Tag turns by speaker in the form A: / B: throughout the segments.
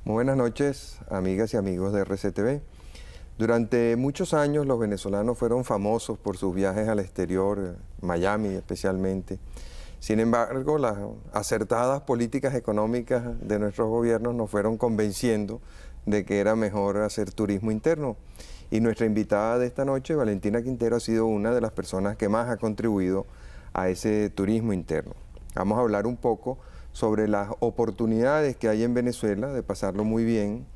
A: Muy buenas noches, amigas y amigos de RCTV. Durante muchos años los venezolanos fueron famosos por sus viajes al exterior, Miami especialmente. Sin embargo, las acertadas políticas económicas de nuestros gobiernos nos fueron convenciendo de que era mejor hacer turismo interno. Y nuestra invitada de esta noche, Valentina Quintero, ha sido una de las personas que más ha contribuido a ese turismo interno. Vamos a hablar un poco sobre las oportunidades que hay en Venezuela de pasarlo muy bien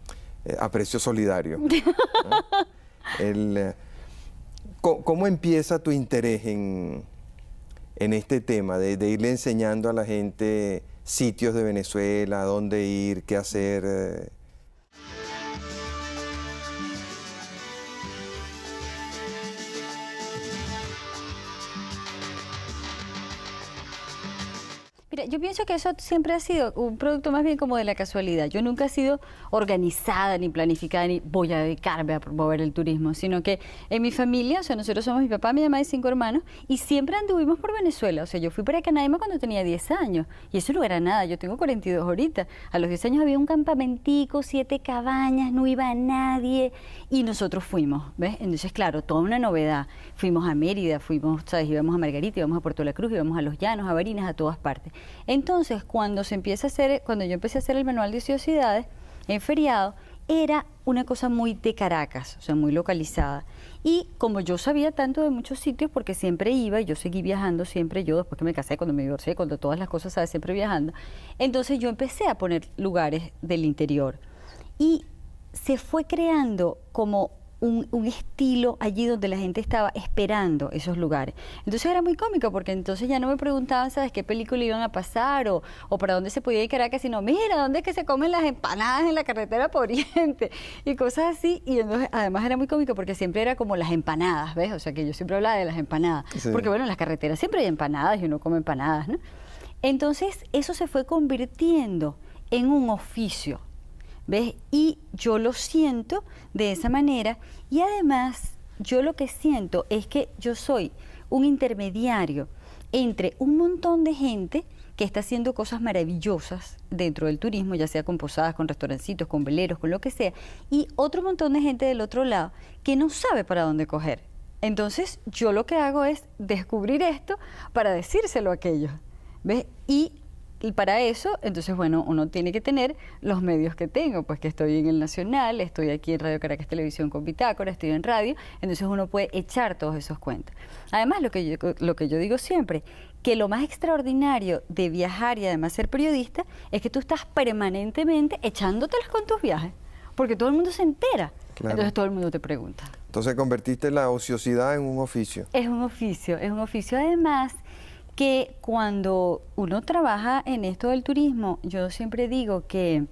A: a precio solidario. ¿Cómo empieza tu interés en este tema de irle enseñando a la gente sitios de Venezuela, dónde ir, qué hacer?
B: Mira, yo pienso que eso siempre ha sido un producto más bien como de la casualidad. Yo nunca he sido organizada ni planificada ni voy a dedicarme a promover el turismo, sino que en mi familia, o sea, nosotros somos mi papá, mi mamá y 5 hermanos y siempre anduvimos por Venezuela. O sea, yo fui para Canaima cuando tenía 10 años y eso no era nada, yo tengo 42 ahorita. A los 10 años había un campamentico, 7 cabañas, no iba nadie y nosotros fuimos, ¿ves? Entonces, claro, toda una novedad. Fuimos a Mérida, fuimos, ¿sabes? Íbamos a Margarita, íbamos a Puerto La Cruz, íbamos a Los Llanos, a Barinas, a todas partes. Entonces, cuando yo empecé a hacer el manual de ociosidades, en feriado, era una cosa muy de Caracas, o sea, muy localizada. Y como yo sabía tanto de muchos sitios, porque siempre iba, y yo seguí viajando siempre, yo después que me casé, cuando me divorcié, cuando todas las cosas, ¿sabes? Siempre viajando. Entonces yo empecé a poner lugares del interior. Y se fue creando como un estilo allí donde la gente estaba esperando esos lugares. Entonces era muy cómico porque entonces ya no me preguntaban, ¿sabes qué película iban a pasar o para dónde se podía ir a Caracas? Sino, mira, ¿dónde es que se comen las empanadas en la carretera por Oriente? Y cosas así. Y entonces además era muy cómico porque siempre era como las empanadas, ¿ves? O sea que yo siempre hablaba de las empanadas. Sí. Porque bueno, en las carreteras siempre hay empanadas y uno come empanadas, ¿no? Entonces eso se fue convirtiendo en un oficio, ¿ves? Y yo lo siento de esa manera y además yo lo que siento es que yo soy un intermediario entre un montón de gente que está haciendo cosas maravillosas dentro del turismo, ya sea con posadas, con restaurancitos, con veleros, con lo que sea, y otro montón de gente del otro lado que no sabe para dónde coger. Entonces yo lo que hago es descubrir esto para decírselo a aquellos, ¿ves? Y para eso, entonces, bueno, uno tiene que tener los medios que tengo, pues que estoy en el Nacional, estoy aquí en Radio Caracas Televisión con Bitácora, estoy en radio, entonces uno puede echar todos esos cuentos. Además, lo que yo digo siempre, que lo más extraordinario de viajar y además ser periodista es que tú estás permanentemente echándotelas con tus viajes, porque todo el mundo se entera, claro. Entonces todo el mundo te pregunta.
A: Entonces convertiste la ociosidad en un oficio.
B: Es un oficio además que cuando uno trabaja en esto del turismo, yo siempre digo que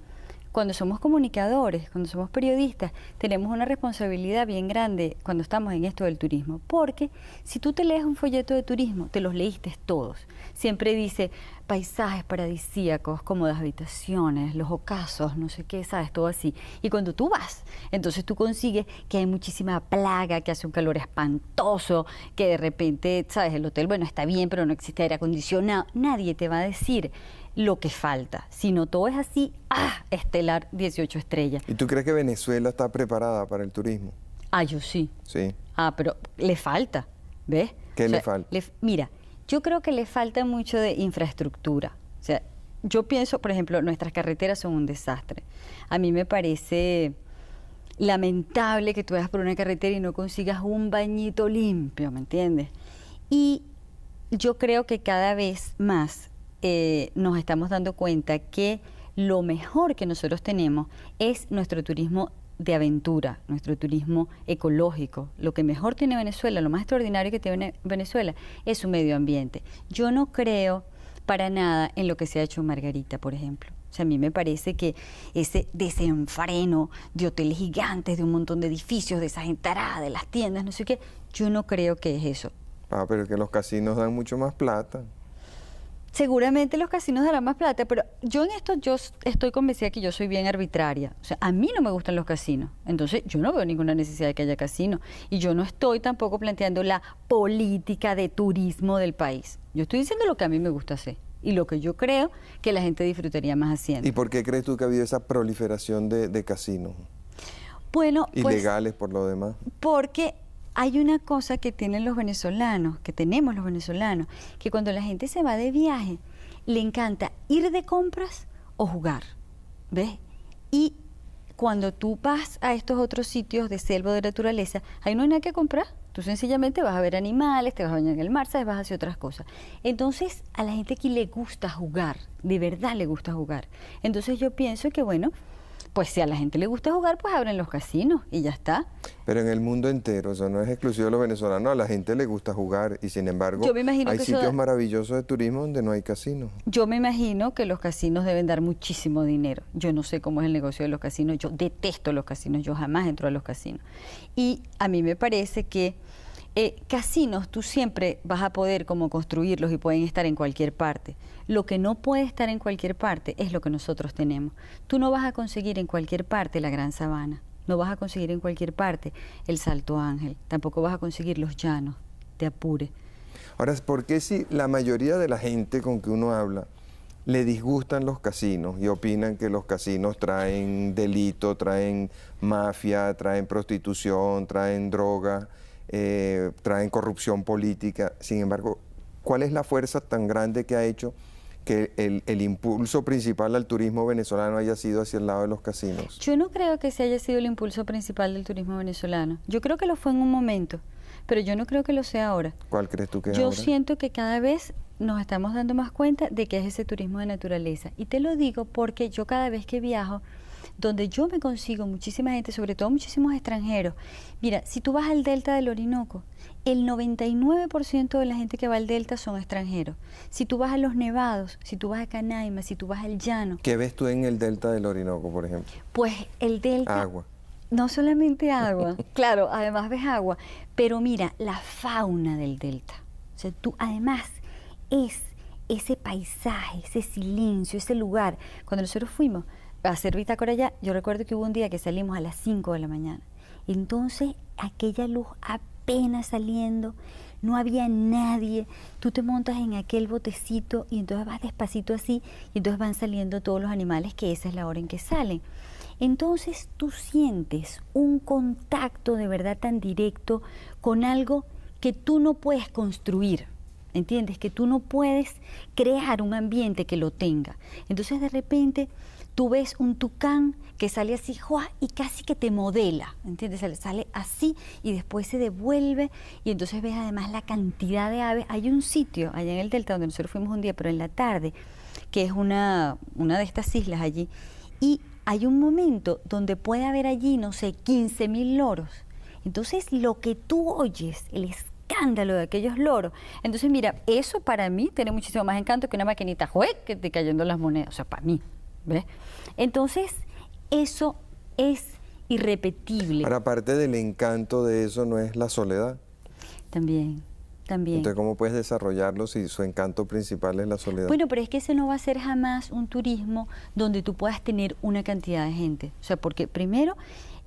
B: cuando somos comunicadores, cuando somos periodistas, tenemos una responsabilidad bien grande cuando estamos en esto del turismo, porque si tú te lees un folleto de turismo, te los leíste todos. Siempre dice paisajes paradisíacos, cómodas habitaciones, los ocasos, no sé qué, sabes, todo así. Y cuando tú vas, entonces tú consigues que hay muchísima plaga, que hace un calor espantoso, que de repente, sabes, el hotel, bueno, está bien, pero no existe aire acondicionado. Nadie te va a decir lo que falta, sino todo es así, estelar, 18 estrellas.
A: ¿Y tú crees que Venezuela está preparada para el turismo?
B: Yo sí.
A: Sí.
B: Pero le falta, ¿ves?
A: ¿Qué le falta?
B: Mira, yo creo que le falta mucho de infraestructura. O sea, yo pienso, por ejemplo, nuestras carreteras son un desastre. A mí me parece lamentable que tú vayas por una carretera y no consigas un bañito limpio, ¿me entiendes? Y yo creo que cada vez más nos estamos dando cuenta que lo mejor que nosotros tenemos es nuestro turismo de aventura, nuestro turismo ecológico. Lo que mejor tiene Venezuela, lo más extraordinario que tiene Venezuela es su medio ambiente. Yo no creo para nada en lo que se ha hecho en Margarita, por ejemplo. O sea, a mí me parece que ese desenfreno de hoteles gigantes, de un montón de edificios, de esas entradas, de las tiendas, no sé qué, yo no creo que es eso.
A: Pero es que los casinos dan mucho más plata.
B: Seguramente los casinos darán más plata, pero yo en esto yo estoy convencida que yo soy bien arbitraria. O sea, a mí no me gustan los casinos, entonces yo no veo ninguna necesidad de que haya casinos. Y yo no estoy tampoco planteando la política de turismo del país. Yo estoy diciendo lo que a mí me gusta hacer. y lo que yo creo que la gente disfrutaría más haciendo.
A: ¿Y por qué crees tú que ha habido esa proliferación de casinos?
B: Bueno, pues,
A: ilegales por lo demás.
B: Porque hay una cosa que tienen los venezolanos, que tenemos los venezolanos, que cuando la gente se va de viaje, le encanta ir de compras o jugar, ¿ves? Y cuando tú vas a estos otros sitios de selva o de naturaleza, ahí no hay nada que comprar. Tú sencillamente vas a ver animales, te vas a bañar en el mar, sabes, vas a hacer otras cosas. Entonces, a la gente aquí le gusta jugar, de verdad le gusta jugar. Entonces yo pienso que, bueno, pues si a la gente le gusta jugar, pues abren los casinos y ya está.
A: Pero en el mundo entero, o sea, no es exclusivo de los venezolanos, a la gente le gusta jugar y sin embargo
B: Yo me imagino
A: hay
B: que
A: sitios maravillosos de turismo donde no hay casinos.
B: Yo me imagino que los casinos deben dar muchísimo dinero. Yo no sé cómo es el negocio de los casinos, yo detesto los casinos, yo jamás entro a los casinos. Y a mí me parece que casinos tú siempre vas a poder como construirlos y pueden estar en cualquier parte. Lo que no puede estar en cualquier parte es lo que nosotros tenemos. Tú no vas a conseguir en cualquier parte la Gran Sabana, no vas a conseguir en cualquier parte el Salto Ángel, tampoco vas a conseguir los llanos de Apure.
A: Ahora, ¿por qué si la mayoría de la gente con que uno habla le disgustan los casinos y opinan que los casinos traen delito, traen mafia, traen prostitución, traen droga, traen corrupción política? Sin embargo, ¿cuál es la fuerza tan grande que ha hecho que el impulso principal al turismo venezolano haya sido hacia el lado de los casinos?
B: Yo no creo que ese haya sido el impulso principal del turismo venezolano. Yo creo que lo fue en un momento, pero yo no creo que lo sea ahora.
A: ¿Cuál crees tú que es
B: Yo
A: ahora?
B: siento que cada vez nos estamos dando más cuenta de que es ese turismo de naturaleza. Y te lo digo porque yo cada vez que viajo, donde yo me consigo muchísima gente, sobre todo muchísimos extranjeros. Mira, si tú vas al delta del Orinoco, el 99% de la gente que va al delta son extranjeros. Si tú vas a los nevados, si tú vas a Canaima, si tú vas al llano.
A: ¿Qué ves tú en el delta del Orinoco, por ejemplo?
B: Pues el delta...
A: Agua.
B: No solamente agua, claro, además ves agua, pero mira, la fauna del delta. O sea, tú además es ese paisaje, ese silencio, ese lugar. Cuando nosotros fuimos a hacer bitácora allá, yo recuerdo que hubo un día que salimos a las 5 de la mañana. Entonces, aquella luz apenas saliendo, no había nadie. Tú te montas en aquel botecito y entonces vas despacito así y entonces van saliendo todos los animales, que esa es la hora en que salen. Entonces tú sientes un contacto de verdad tan directo con algo que tú no puedes construir, ¿entiendes? Que tú no puedes crear un ambiente que lo tenga. Entonces de repente tú ves un tucán que sale así, ¡juá!, y casi que te modela, ¿entiendes? Sale así y después se devuelve y entonces ves además la cantidad de aves. Hay un sitio allá en el delta donde nosotros fuimos un día, pero en la tarde, que es una de estas islas allí, y hay un momento donde puede haber allí, no sé, 15.000 loros. Entonces, lo que tú oyes, el escándalo de aquellos loros. Entonces, mira, eso para mí tiene muchísimo más encanto que una maquinita, ¡jue!, que te cayendo las monedas. O sea, para mí, ¿ves? Entonces, eso es irrepetible.
A: Ahora, aparte del encanto de eso, ¿no es la soledad?
B: También.
A: Entonces, ¿cómo puedes desarrollarlo si su encanto principal es la soledad?
B: Bueno, pero es que ese no va a ser jamás un turismo donde tú puedas tener una cantidad de gente. O sea, porque primero,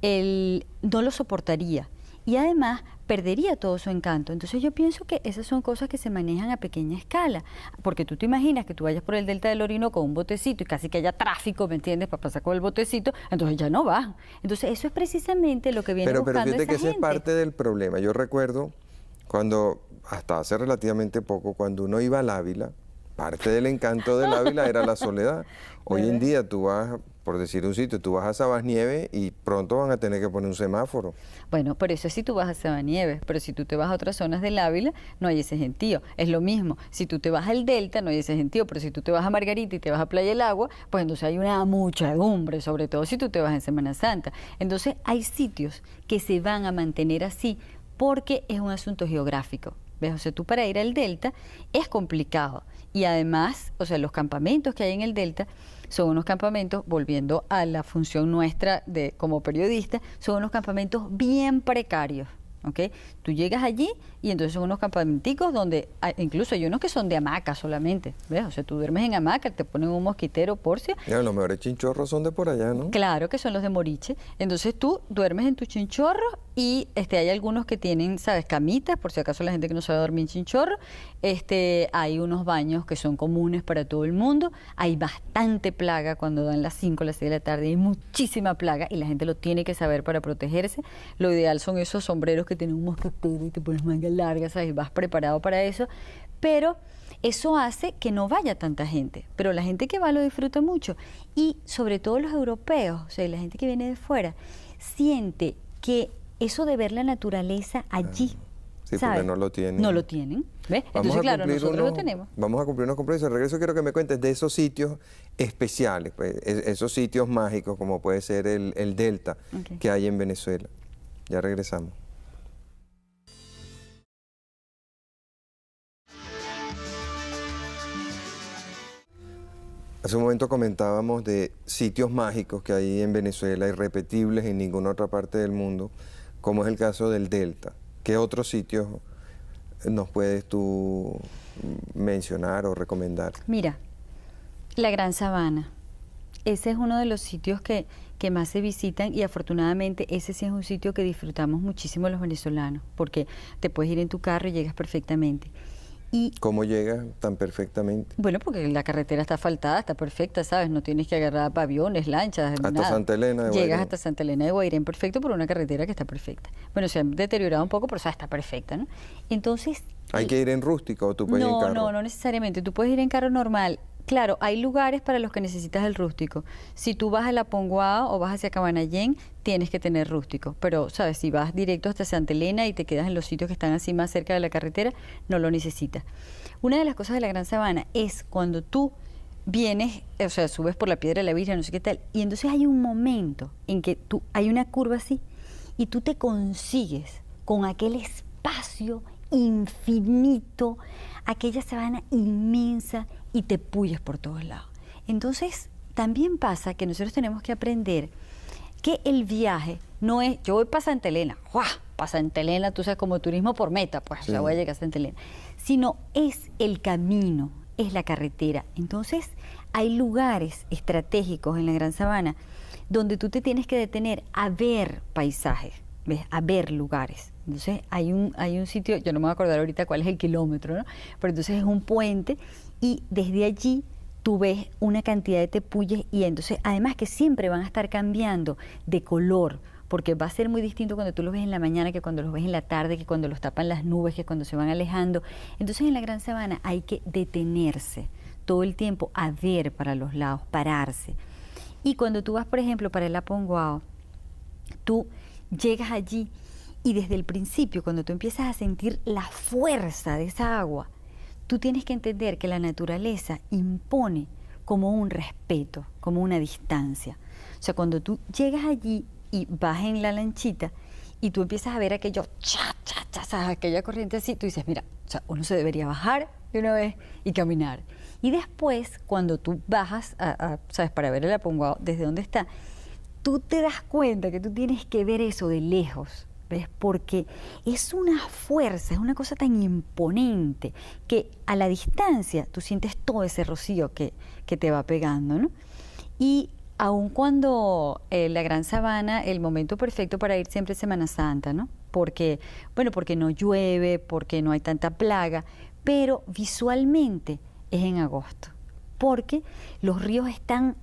B: no lo soportaría y además perdería todo su encanto. Entonces yo pienso que esas son cosas que se manejan a pequeña escala, porque tú te imaginas que tú vayas por el delta del Orinoco con un botecito y casi que haya tráfico, ¿me entiendes?, para pasar con el botecito, entonces ya no vas. Entonces eso es precisamente lo que viene buscando
A: Pero fíjate
B: esa
A: que ese
B: gente.
A: es parte del problema. Yo recuerdo cuando, hasta hace relativamente poco, cuando uno iba al Ávila, parte del encanto del Ávila era la soledad. Hoy en día tú vas, por decir un sitio, tú vas a Sabasnieves y pronto van a tener que poner un semáforo.
B: Bueno, pero eso es si tú vas a Sabanieves, pero si tú te vas a otras zonas del Ávila, no hay ese gentío. Es lo mismo, si tú te vas al Delta, no hay ese gentío, pero si tú te vas a Margarita y te vas a Playa del Agua, pues entonces hay una muchedumbre, sobre todo si tú te vas en Semana Santa. Entonces hay sitios que se van a mantener así porque es un asunto geográfico. ¿Ves? O sea, tú para ir al Delta es complicado. Y además, o sea, los campamentos que hay en el Delta son unos campamentos, volviendo a la función nuestra como periodista, son unos campamentos bien precarios. ¿ok? Tú llegas allí y entonces son unos campamenticos donde incluso hay unos que son de hamaca solamente, ¿ves? O sea, tú duermes en hamaca, te ponen un mosquitero, porcio.
A: Ya, los mejores chinchorros son de por allá, ¿no?
B: Claro que son los de Moriche. Entonces tú duermes en tu chinchorro y hay algunos que tienen, ¿sabes? Camitas, por si acaso la gente que no sabe dormir en chinchorro. Hay unos baños que son comunes para todo el mundo. Hay bastante plaga cuando dan las 5 o las 6 de la tarde. Hay muchísima plaga y la gente lo tiene que saber para protegerse. Lo ideal son esos sombreros que tienen un mosquitero y te pones mangas largas, ¿sabes? Vas preparado para eso. Pero eso hace que no vaya tanta gente, pero la gente que va lo disfruta mucho. Y sobre todo los europeos, o sea, la gente que viene de fuera, siente que eso de ver la naturaleza allí,
A: sí,
B: ¿sabes?
A: porque no lo tienen.
B: No lo tienen, ¿ves? Entonces, claro, nosotros lo tenemos.
A: Vamos a cumplir unos compromisos. De regreso quiero que me cuentes de esos sitios especiales, pues, esos sitios mágicos, como puede ser el Delta, que hay en Venezuela. Ya regresamos. Hace un momento comentábamos de sitios mágicos que hay en Venezuela, irrepetibles en ninguna otra parte del mundo, como es el caso del Delta. ¿Qué otros sitios nos puedes tú mencionar o recomendar?
B: Mira, la Gran Sabana. Ese es uno de los sitios que más se visitan y afortunadamente ese sí es un sitio que disfrutamos muchísimo los venezolanos, porque te puedes ir en tu carro y llegas perfectamente. Y,
A: ¿cómo llegas tan perfectamente?
B: Bueno, porque la carretera está asfaltada, está perfecta, ¿sabes? No tienes que agarrar aviones, lanchas,
A: hasta
B: nada.
A: Santa Elena de Guairén.
B: Llegas hasta Santa Elena de Guairén perfecto por una carretera que está perfecta. Bueno, se ha deteriorado un poco, pero está perfecta, ¿no? Entonces...
A: ¿Hay que ir en rústico o tú puedes ir en carro?
B: No necesariamente. Tú puedes ir en carro normal. Claro, hay lugares para los que necesitas el rústico. Si tú vas a La Ponguao o vas hacia Cabanallén, tienes que tener rústico. Pero, ¿sabes? Si vas directo hasta Santa Elena y te quedas en los sitios que están así más cerca de la carretera, no lo necesitas. Una de las cosas de la Gran Sabana es cuando tú vienes, o sea, subes por la Piedra de la Virgen, no sé qué tal, y entonces hay un momento en que hay una curva así y tú te consigues con aquel espacio infinito, aquella sabana inmensa y te puyes por todos lados. Entonces, también pasa que nosotros tenemos que aprender que el viaje no es, yo voy para Santa Elena, ¡guau! Para Santa Elena, tú sabes, como turismo por meta, pues ya voy a llegar a Santa Elena, sino es el camino, es la carretera. Entonces, hay lugares estratégicos en la Gran Sabana donde tú te tienes que detener a ver paisajes, ¿ves? A ver lugares. Entonces hay un sitio, yo no me voy a acordar ahorita cuál es el kilómetro, ¿no? Pero entonces es un puente y desde allí tú ves una cantidad de tepuyes y entonces además que siempre van a estar cambiando de color, porque va a ser muy distinto cuando tú los ves en la mañana que cuando los ves en la tarde, que cuando los tapan las nubes, que cuando se van alejando. Entonces en la Gran Sabana hay que detenerse todo el tiempo a ver para los lados, pararse. Y cuando tú vas, por ejemplo, para el Aponguao, tú llegas allí y desde el principio, cuando tú empiezas a sentir la fuerza de esa agua, tú tienes que entender que la naturaleza impone como un respeto, como una distancia. O sea, cuando tú llegas allí y vas en la lanchita y tú empiezas a ver aquello, aquella corriente así, tú dices, mira, o sea, uno se debería bajar de una vez y caminar. Y después, cuando tú bajas, ¿sabes? Para ver el Aponguao, desde donde está, tú te das cuenta que tú tienes que ver eso de lejos, ¿ves? Porque es una fuerza, es una cosa tan imponente que a la distancia tú sientes todo ese rocío que te va pegando, ¿no? Y aun cuando la Gran Sabana, el momento perfecto para ir siempre es Semana Santa, ¿no? Porque, bueno, porque no llueve, porque no hay tanta plaga, pero visualmente es en agosto, porque los ríos están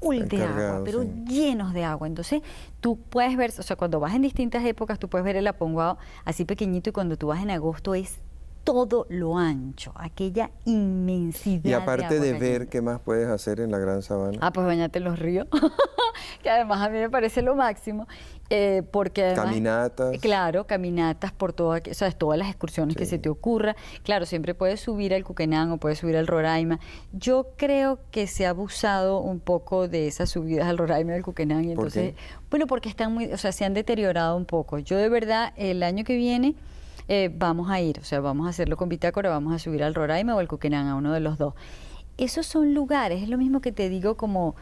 B: full de agua, pero sí, llenos de agua. Entonces, tú puedes ver, o sea, cuando vas en distintas épocas, tú puedes ver el Aponguao así pequeñito y cuando tú vas en agosto es todo lo ancho, aquella inmensidad.
A: Y aparte de ver,
B: cayendo.
A: ¿qué más puedes hacer en la Gran Sabana?
B: Ah, pues bañarte en los ríos, que además a mí me parece lo máximo, porque además...
A: Caminatas.
B: Claro, caminatas por todas las excursiones que se te ocurra. Claro, siempre puedes subir al Cuquenán o puedes subir al Roraima. Yo creo que se ha abusado un poco de esas subidas al Roraima y al Cuquenán. Y entonces, bueno, porque están muy, o sea, se han deteriorado un poco. Yo de verdad, el año que viene... vamos a ir, o sea, vamos a hacerlo con Bitácora, vamos a subir al Roraima o al Cuquenán, a uno de los dos. Esos son lugares, es lo mismo que te digo como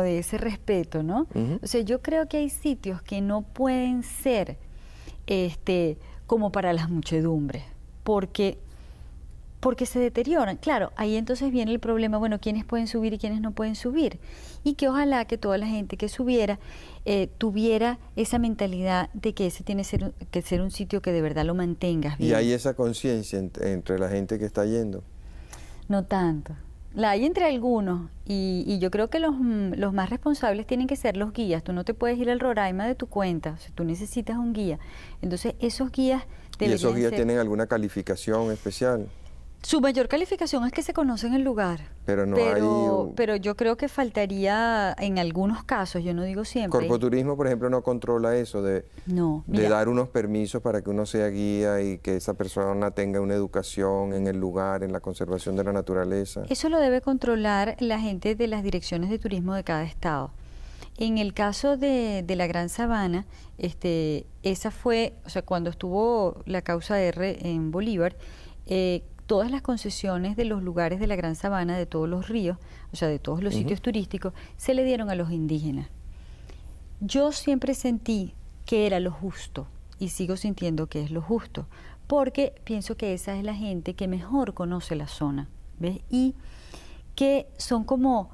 B: de ese respeto, ¿no? O sea, yo creo que hay sitios que no pueden ser como para las muchedumbres, porque se deterioran. Claro, ahí entonces viene el problema, bueno, quiénes pueden subir y quiénes no pueden subir. Y que ojalá que toda la gente que subiera tuviera esa mentalidad de que ese tiene que ser un sitio que de verdad lo mantengas bien.
A: Y hay esa conciencia entre la gente que está yendo.
B: No tanto. La hay entre algunos y yo creo que los más responsables tienen que ser los guías. Tú no te puedes ir al Roraima de tu cuenta, o sea, tú necesitas un guía. Entonces esos guías
A: ¿Y esos guías
B: ser...
A: tienen alguna calificación especial?
B: Su mayor calificación es que se conocen el lugar.
A: Pero no
B: pero yo creo que faltaría en algunos casos, yo no digo siempre.
A: Corpoturismo, por ejemplo, no controla eso de dar unos permisos para que uno sea guía y que esa persona tenga una educación en el lugar, en la conservación de la naturaleza.
B: Eso lo debe controlar la gente de las direcciones de turismo de cada estado. En el caso de la Gran Sabana, esa fue, o sea, cuando estuvo la causa R en Bolívar, todas las concesiones de los lugares de la Gran Sabana, de todos los ríos, o sea, de todos los sitios turísticos, se le dieron a los indígenas. Yo siempre sentí que era lo justo y sigo sintiendo que es lo justo, porque pienso que esa es la gente que mejor conoce la zona, ¿ves? Y que son como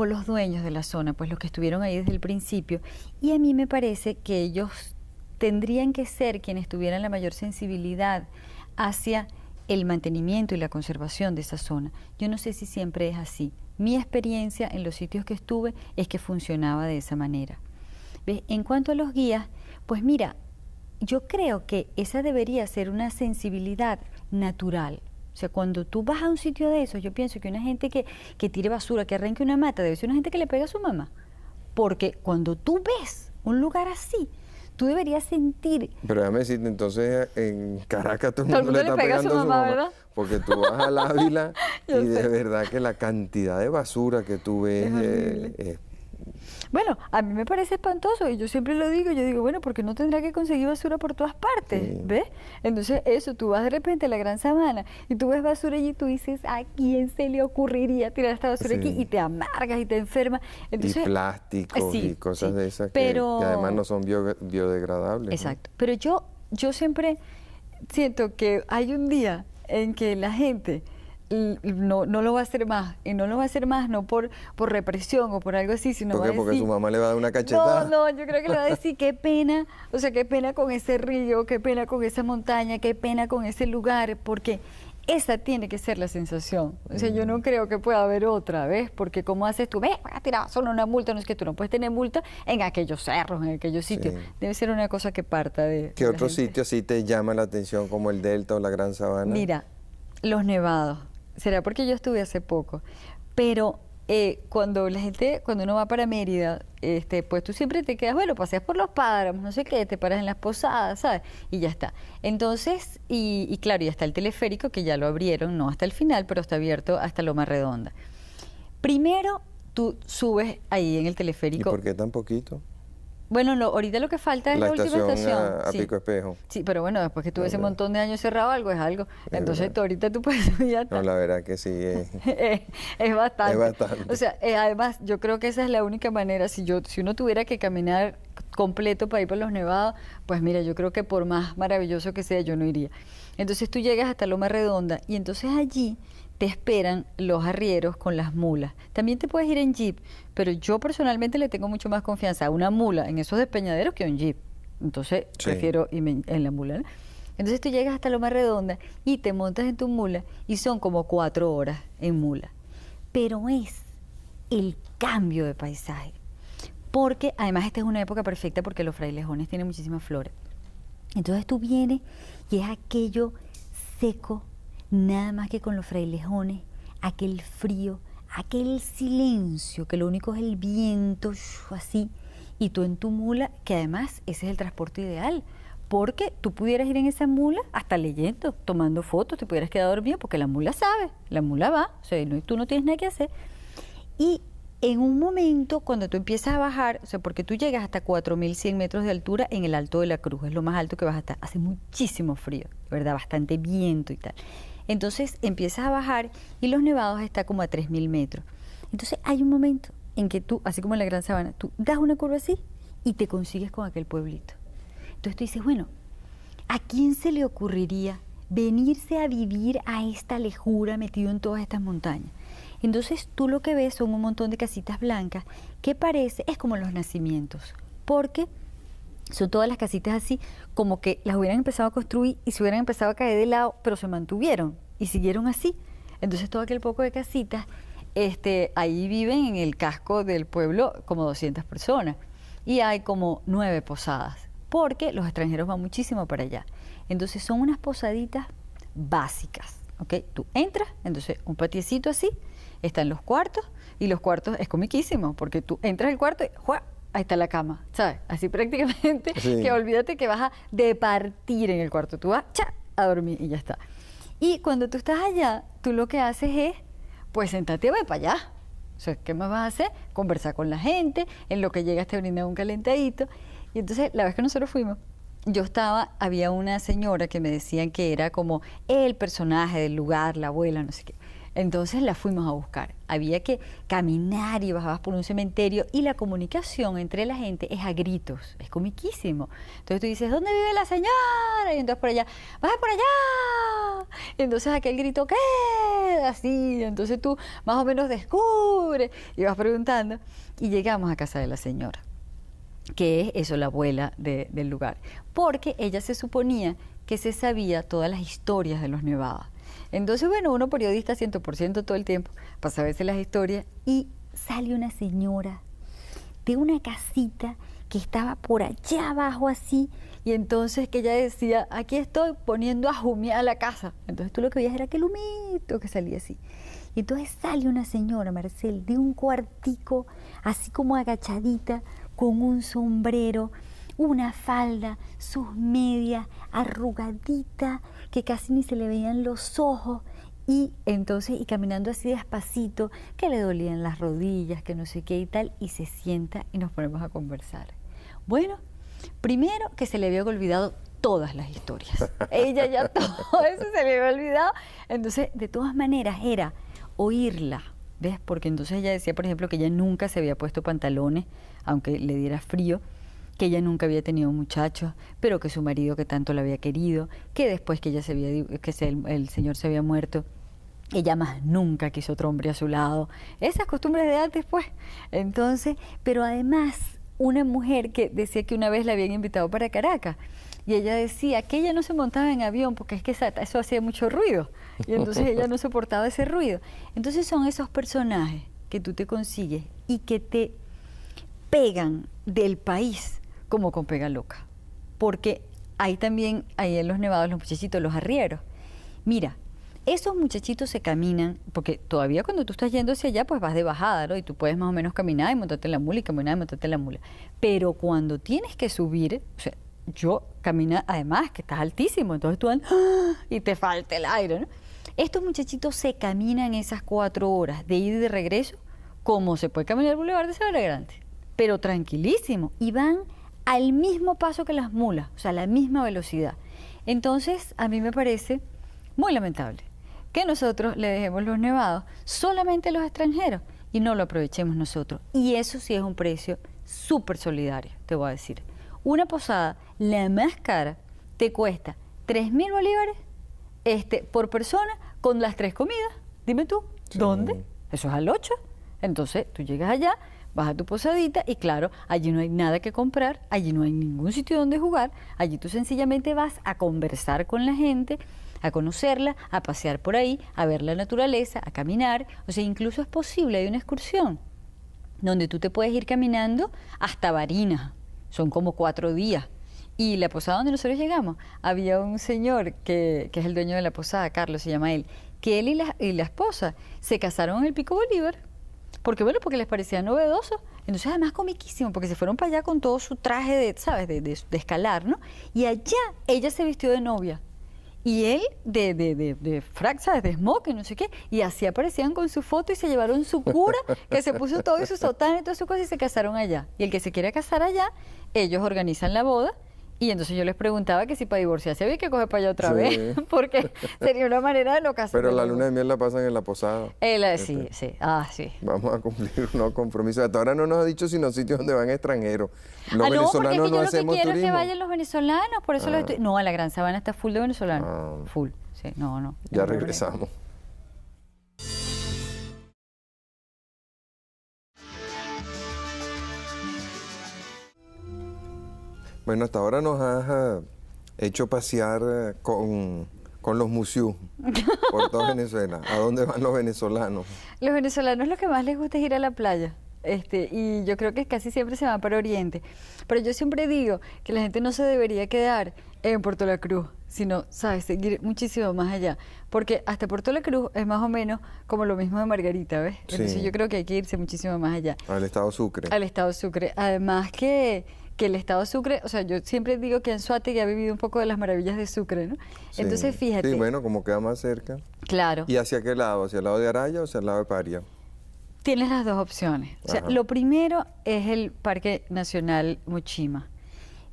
B: los dueños de la zona, pues los que estuvieron ahí desde el principio. Y a mí me parece que ellos tendrían que ser quienes tuvieran la mayor sensibilidad hacia el mantenimiento y la conservación de esa zona. Yo no sé si siempre es así. Mi experiencia en los sitios que estuve es que funcionaba de esa manera. ¿Ves? En cuanto a los guías, pues mira, yo creo que esa debería ser una sensibilidad natural. O sea, cuando tú vas a un sitio de esos, yo pienso que una gente que tire basura, que arranque una mata, debe ser una gente que le pega a su mamá. Porque cuando tú ves un lugar así, tú deberías sentir...
A: Pero déjame decirte, entonces en Caracas todo el mundo le está pegando a su mamá,
B: ¿verdad?
A: Porque tú vas al Ávila y de
B: sé.
A: verdad que la cantidad de basura que tú ves es...
B: Bueno, a mí me parece espantoso y yo siempre lo digo, yo digo, bueno, porque no tendrá que conseguir basura por todas partes,
A: Sí.
B: ¿ves? Entonces eso, tú vas de repente a la Gran Sabana y tú ves basura allí y tú dices, ¿a quién se le ocurriría tirar esta basura aquí? Y te amargas y te enfermas. Entonces,
A: y plásticos y cosas de esas que además no son biodegradables.
B: Exacto, ¿no? Pero yo siempre siento que hay un día en que la gente no lo va a hacer más, y no lo va a hacer más no por represión o por algo así, sino
A: ¿Por qué?
B: va a decir,
A: Porque su mamá le va a dar una cachetada.
B: No, yo creo que le va a decir qué pena, o sea, qué pena con ese río, qué pena con esa montaña, qué pena con ese lugar, porque esa tiene que ser la sensación. O sea, yo no creo que pueda haber otra, ¿ves? Porque ¿cómo haces tú? Voy a tirar solo una multa, no es que tú no puedes tener multa en aquellos cerros, en aquellos sitios.
A: Sí.
B: Debe ser una cosa que parta de...
A: ¿Qué
B: de la
A: otro
B: gente.
A: sitio sí te llama la atención como el Delta o la Gran Sabana?
B: Mira, los nevados. Será porque yo estuve hace poco, pero cuando uno va para Mérida, pues tú siempre te quedas, bueno, paseas por los páramos, no sé qué, te paras en las posadas, ¿sabes? Y ya está. Entonces, y claro, ya está el teleférico, que ya lo abrieron, no hasta el final, pero está abierto hasta Loma Redonda. Primero, tú subes ahí en el
A: ¿Y
B: teleférico.
A: por qué tan poquito?
B: Bueno, ahorita lo que falta es la última estación.
A: a
B: Sí.
A: Pico Espejo.
B: Sí, pero bueno, después que tuve ese
A: Verdad.
B: montón de años cerrado, algo es algo.
A: Es
B: Entonces,
A: verdad.
B: ahorita tú puedes subir hasta...
A: No, la verdad que sí.
B: Es bastante.
A: Es bastante.
B: O sea, además, yo creo que esa es la única manera. Si uno tuviera que caminar completo para ir por los nevados, pues mira, yo creo que por más maravilloso que sea, yo no iría. Entonces tú llegas hasta Loma Redonda y entonces allí te esperan los arrieros con las mulas. También te puedes ir en jeep, pero yo personalmente le tengo mucho más confianza a una mula en esos despeñaderos que a un jeep. Entonces
A: Sí.
B: prefiero irme en la mula, ¿no? Entonces tú llegas hasta Loma Redonda y te montas en tu mula y son como 4 horas en mula. Pero es el cambio de paisaje. Porque además esta es una época perfecta porque los frailejones tienen muchísimas flores. Entonces tú vienes y es aquello seco, nada más que con los frailejones, aquel frío, aquel silencio, que lo único es el viento, así, y tú en tu mula, que además ese es el transporte ideal, porque tú pudieras ir en esa mula hasta leyendo, tomando fotos, te pudieras quedar dormido, porque la mula sabe, la mula va, o sea, tú no tienes nada que hacer. Y en un momento, cuando tú empiezas a bajar, o sea, porque tú llegas hasta 4.100 metros de altura en el Alto de la Cruz, es lo más alto que vas a estar, hace muchísimo frío, ¿verdad? Bastante viento y tal. Entonces empiezas a bajar y los nevados están como a 3.000 metros. Entonces hay un momento en que tú, así como en la Gran Sabana, tú das una curva así y te consigues con aquel pueblito. Entonces tú dices, bueno, ¿a quién se le ocurriría venirse a vivir a esta lejura metido en todas estas montañas? Entonces tú lo que ves son un montón de casitas blancas que es como los nacimientos, porque son todas las casitas así, como que las hubieran empezado a construir y se hubieran empezado a caer de lado, pero se mantuvieron y siguieron así. Entonces todo aquel poco de casitas, ahí viven en el casco del pueblo como 200 personas y hay como 9 posadas, porque los extranjeros van muchísimo para allá. Entonces son unas posaditas básicas, ¿ok? Tú entras, entonces un patiecito así, están los cuartos, y los cuartos es comiquísimo, porque tú entras al cuarto y ¡juá! Ahí está la cama, ¿sabes? Así prácticamente, sí. Que olvídate que vas a departir en el cuarto, tú vas a dormir y ya está. Y cuando tú estás allá, tú lo que haces es, pues sentarte y voy para allá. O sea, ¿qué más vas a hacer? Conversar con la gente, en lo que llegas te brindan un calentadito. Y entonces, la vez que nosotros fuimos, había una señora que me decían que era como el personaje del lugar, la abuela, no sé qué. Entonces la fuimos a buscar. Había que caminar y bajabas por un cementerio y la comunicación entre la gente es a gritos, es comiquísimo. Entonces tú dices, ¿dónde vive la señora? Y entonces por allá, ¡baja por allá! Y entonces aquel grito, ¿qué? Así, entonces tú más o menos descubres y vas preguntando y llegamos a casa de la señora, que es eso, la abuela del lugar, porque ella se suponía que se sabía todas las historias de los Nevadas. Entonces, bueno, uno periodista 100% todo el tiempo para saberse las historias y sale una señora de una casita que estaba por allá abajo así y entonces que ella decía, aquí estoy poniendo a humear la casa. Entonces tú lo que veías era aquel humito que salía así. Y entonces sale una señora, Marcel, de un cuartico así como agachadita con un sombrero, una falda, sus medias, arrugadita, que casi ni se le veían los ojos, y entonces, y caminando así despacito, que le dolían las rodillas, que no sé qué y tal, y se sienta y nos ponemos a conversar. Bueno, primero que se le había olvidado todas las historias. Ella ya todo eso se le había olvidado. Entonces, de todas maneras, era oírla, ¿ves? Porque entonces ella decía, por ejemplo, que ella nunca se había puesto pantalones, aunque le diera frío, que ella nunca había tenido muchachos, pero que su marido que tanto la había querido, que después que el señor se había muerto, ella más nunca quiso otro hombre a su lado. Esas costumbres de antes, pues. Entonces, pero además, una mujer que decía que una vez la habían invitado para Caracas, y ella decía que ella no se montaba en avión porque es que eso hacía mucho ruido, y entonces ella no soportaba ese ruido. Entonces son esos personajes que tú te consigues y que te pegan del país como con pega loca, porque hay también, ahí en los Nevados, los muchachitos, los arrieros. Mira, esos muchachitos se caminan, porque todavía cuando tú estás yendo hacia allá, pues vas de bajada, ¿no? Y tú puedes más o menos caminar y montarte en la mula y caminar y montarte en la mula. Pero cuando tienes que subir, o sea, yo camino, además que estás altísimo, entonces tú andas y te falta el aire, ¿no? Estos muchachitos se caminan esas 4 horas de ida y de regreso, como se puede caminar el Boulevard de Sabana Grande, pero tranquilísimo, y van al mismo paso que las mulas, o sea, a la misma velocidad. Entonces, a mí me parece muy lamentable que nosotros le dejemos los nevados solamente a los extranjeros y no lo aprovechemos nosotros. Y eso sí es un precio súper solidario, te voy a decir. Una posada, la más cara, te cuesta 3.000 bolívares por persona con las 3 comidas. Dime tú, sí. ¿Dónde? Eso es al 8. Entonces, tú llegas allá, vas a tu posadita y claro, allí no hay nada que comprar, allí no hay ningún sitio donde jugar, allí tú sencillamente vas a conversar con la gente, a conocerla, a pasear por ahí, a ver la naturaleza, a caminar. O sea, incluso es posible, hay una excursión donde tú te puedes ir caminando hasta Barinas, son como 4 días. Y la posada donde nosotros llegamos, había un señor que es el dueño de la posada, Carlos se llama él, que él y la esposa se casaron en el Pico Bolívar, porque bueno, porque les parecía novedoso. Entonces además comiquísimo, porque se fueron para allá con todo su traje de, ¿sabes? De escalar, ¿no? Y allá ella se vistió de novia. Y él de frac, ¿sabes? De smoking, no sé qué. Y así aparecían con su foto y se llevaron su cura, que se puso todo y su sotana y todas sus cosas y se casaron allá. Y el que se quiera casar allá, ellos organizan la boda Y entonces yo les preguntaba que si para divorciarse había que coger para allá otra
A: Sí.
B: vez, porque sería una manera de no casarse.
A: Pero la luna de miel la pasan en la posada.
B: Sí, sí, sí.
A: Vamos a cumplir unos compromisos. Hasta ahora no nos ha dicho sino sitios donde van extranjeros. Los
B: No, porque es
A: venezolanos
B: que
A: no
B: yo lo que
A: hacemos
B: quiero es que
A: turismo.
B: vayan los venezolanos, por eso los estoy... No, a la Gran Sabana está full de venezolanos. Full, sí, no.
A: Ya regresamos. Bueno, hasta ahora nos has hecho pasear con los museos por toda Venezuela. ¿A dónde van los venezolanos?
B: Los venezolanos lo que más les gusta es ir a la playa. Y yo creo que casi siempre se van para Oriente. Pero yo siempre digo que la gente no se debería quedar en Puerto La Cruz, sino, ¿sabes?, seguir muchísimo más allá. Porque hasta Puerto La Cruz es más o menos como lo mismo de Margarita, ¿ves?
A: Sí.
B: Entonces yo creo que hay que irse muchísimo más allá.
A: Al estado Sucre.
B: Al estado Sucre. Además que el estado Sucre, o sea, yo siempre digo que Anzoátegui ha vivido un poco de las maravillas de Sucre, ¿no?
A: Sí.
B: Entonces, fíjate.
A: Sí, bueno, como queda más cerca.
B: Claro.
A: ¿Y hacia qué lado? ¿Hacia el lado de Araya o hacia el lado de Paria?
B: Tienes las dos opciones. O sea,
A: Ajá.
B: lo primero es el Parque Nacional Mochima.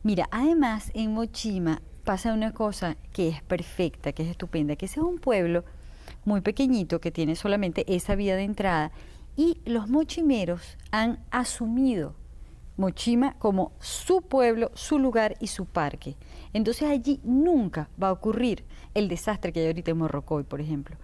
B: Mira, además en Mochima pasa una cosa que es perfecta, que es estupenda, que ese es un pueblo muy pequeñito que tiene solamente esa vía de entrada y los mochimeros han asumido Mochima como su pueblo, su lugar y su parque. Entonces allí nunca va a ocurrir el desastre que hay ahorita en Morrocoy, por ejemplo,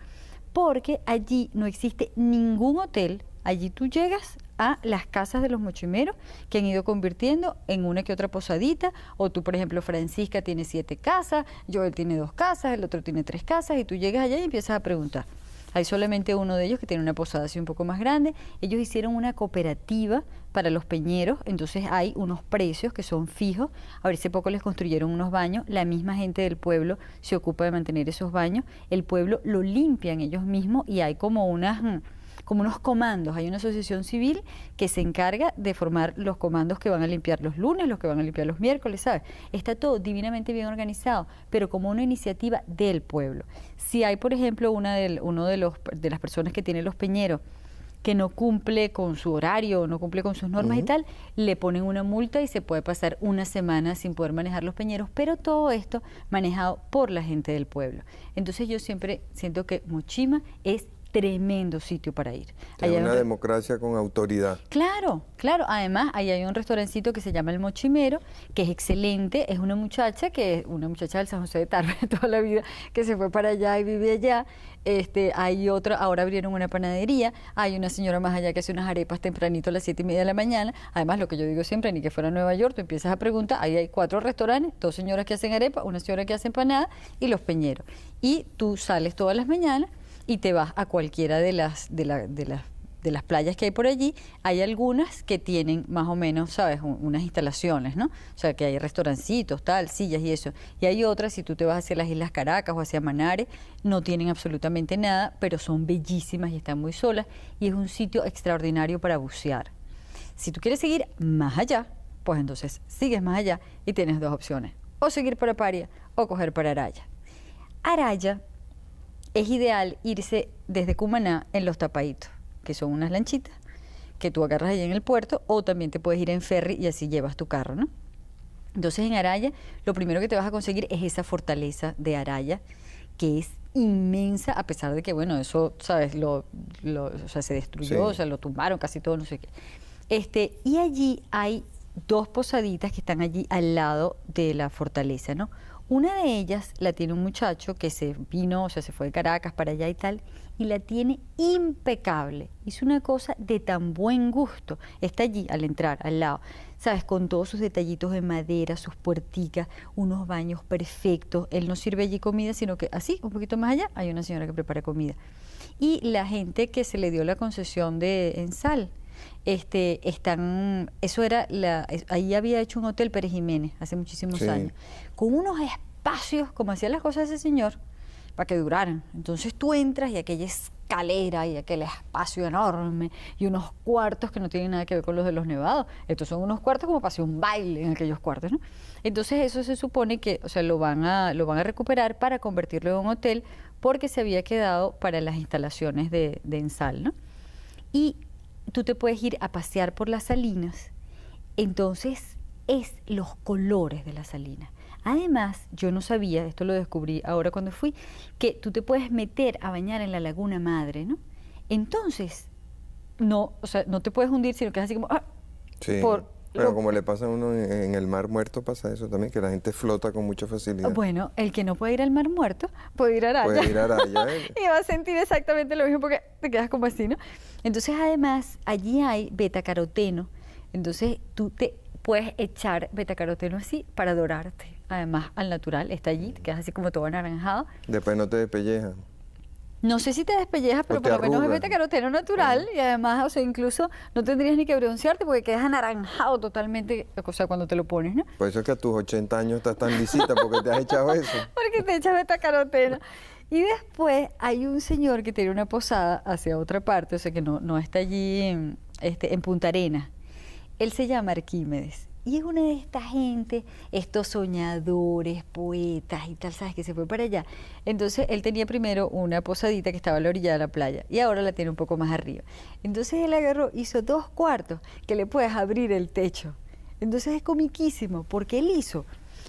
B: porque allí no existe ningún hotel. Allí tú llegas a las casas de los mochimeros que han ido convirtiendo en una que otra posadita, o tú, por ejemplo, Francisca tiene 7 casas, Joel tiene 2 casas, el otro tiene 3 casas, y tú llegas allá y empiezas a preguntar. Hay solamente uno de ellos que tiene una posada así un poco más grande. Ellos hicieron una cooperativa para los peñeros, entonces hay unos precios que son fijos. Ahora hace poco les construyeron unos baños, la misma gente del pueblo se ocupa de mantener esos baños, el pueblo lo limpian ellos mismos y hay como unos comandos, hay una asociación civil que se encarga de formar los comandos que van a limpiar los lunes, los que van a limpiar los miércoles, ¿sabes? Está todo divinamente bien organizado, pero como una iniciativa del pueblo. Si hay, por ejemplo, uno de las personas que tiene los peñeros que no cumple con su horario, no cumple con sus normas y tal, le ponen una multa y se puede pasar una semana sin poder manejar los peñeros, pero todo esto manejado por la gente del pueblo. Entonces yo siempre siento que Mochima es tremendo sitio para ir.
A: Es una democracia con autoridad.
B: Claro, claro. Además, ahí hay un restaurancito que se llama El Mochimero, que es excelente. Es una muchacha del San José de Tarbe toda la vida, que se fue para allá y vive allá. Hay otra, ahora abrieron una panadería. Hay una señora más allá que hace unas arepas tempranito a las 7:30 de la mañana. Además, lo que yo digo siempre, ni que fuera a Nueva York, tú empiezas a preguntar, ahí hay 4 restaurantes, 2 señoras que hacen arepas, una señora que hace empanadas y los peñeros. Y tú sales todas las mañanas y te vas a cualquiera de las playas que hay por allí. Hay algunas que tienen más o menos, ¿sabes?, unas instalaciones, ¿no? O sea, que hay restaurancitos, tal, sillas y eso. Y hay otras, si tú te vas hacia las Islas Caracas o hacia Manare, no tienen absolutamente nada, pero son bellísimas y están muy solas. Y es un sitio extraordinario para bucear. Si tú quieres seguir más allá, pues entonces sigues más allá y tienes 2 opciones. O seguir para Paria o coger para Araya. Araya es ideal irse desde Cumaná en los tapaditos, que son unas lanchitas que tú agarras allí en el puerto, o también te puedes ir en ferry y así llevas tu carro, ¿no? Entonces en Araya lo primero que te vas a conseguir es esa fortaleza de Araya, que es inmensa, a pesar de que, bueno, eso, ¿sabes?, o sea, se destruyó,
A: Sí.
B: o sea, lo tumbaron casi todo, no sé qué. Y allí hay 2 posaditas que están allí al lado de la fortaleza, ¿no? Una de ellas la tiene un muchacho que se vino, o sea, se fue de Caracas para allá y tal, y la tiene impecable. Hizo una cosa de tan buen gusto. Está allí al entrar, al lado, ¿sabes?, con todos sus detallitos de madera, sus puerticas, unos baños perfectos. Él no sirve allí comida, sino que así, un poquito más allá, hay una señora que prepara comida. Y la gente que se le dio la concesión en Sal, ahí había hecho un hotel Pérez Jiménez hace muchísimos
A: Sí.
B: años, con unos espacios, como hacían las cosas ese señor, para que duraran. Entonces tú entras y aquella escalera y aquel espacio enorme y unos cuartos que no tienen nada que ver con los de los Nevados. Estos son unos cuartos como para hacer un baile en aquellos cuartos, ¿no? Entonces eso se supone que, o sea, lo van a recuperar para convertirlo en un hotel, porque se había quedado para las instalaciones de Ensal, ¿no? Y tú te puedes ir a pasear por las salinas. Entonces es los colores de las salinas. Además, yo no sabía, esto lo descubrí ahora cuando fui, que tú te puedes meter a bañar en la Laguna Madre, ¿no? Entonces, no, o sea, no te puedes hundir, sino que es así como...
A: Sí, pero como le pasa a uno en el Mar Muerto, pasa eso también, que la gente flota con mucha facilidad.
B: Bueno, el que no puede ir al Mar Muerto, puede ir a Araya.
A: Puede ir a Araya.
B: Y va a sentir exactamente lo mismo porque te quedas como así, ¿no? Entonces, además, allí hay betacaroteno. Entonces, tú te puedes echar betacaroteno así para dorarte. Además, al natural, está allí, te quedas así como todo anaranjado.
A: Después no te despelleja.
B: No sé si te despellejas, pero
A: te
B: por lo menos es
A: arrugas.
B: betacaroteno natural y además, o sea, incluso no tendrías ni que broncearte porque quedas anaranjado totalmente, o sea, cuando te lo pones, ¿no?
A: Por eso es que a tus 80 años estás tan lisita, porque te has echado eso.
B: Porque te echas betacaroteno. Y después hay un señor que tiene una posada hacia otra parte, o sea, que no está allí en Punta Arenas. Él se llama Arquímedes. Y es una de esta gente, estos soñadores, poetas y tal, ¿sabes? Que se fue para allá. Entonces, él tenía primero una posadita que estaba a la orilla de la playa y ahora la tiene un poco más arriba. Entonces, él agarró, hizo 2 cuartos que le puedes abrir el techo. Entonces, es comiquísimo porque él hizo,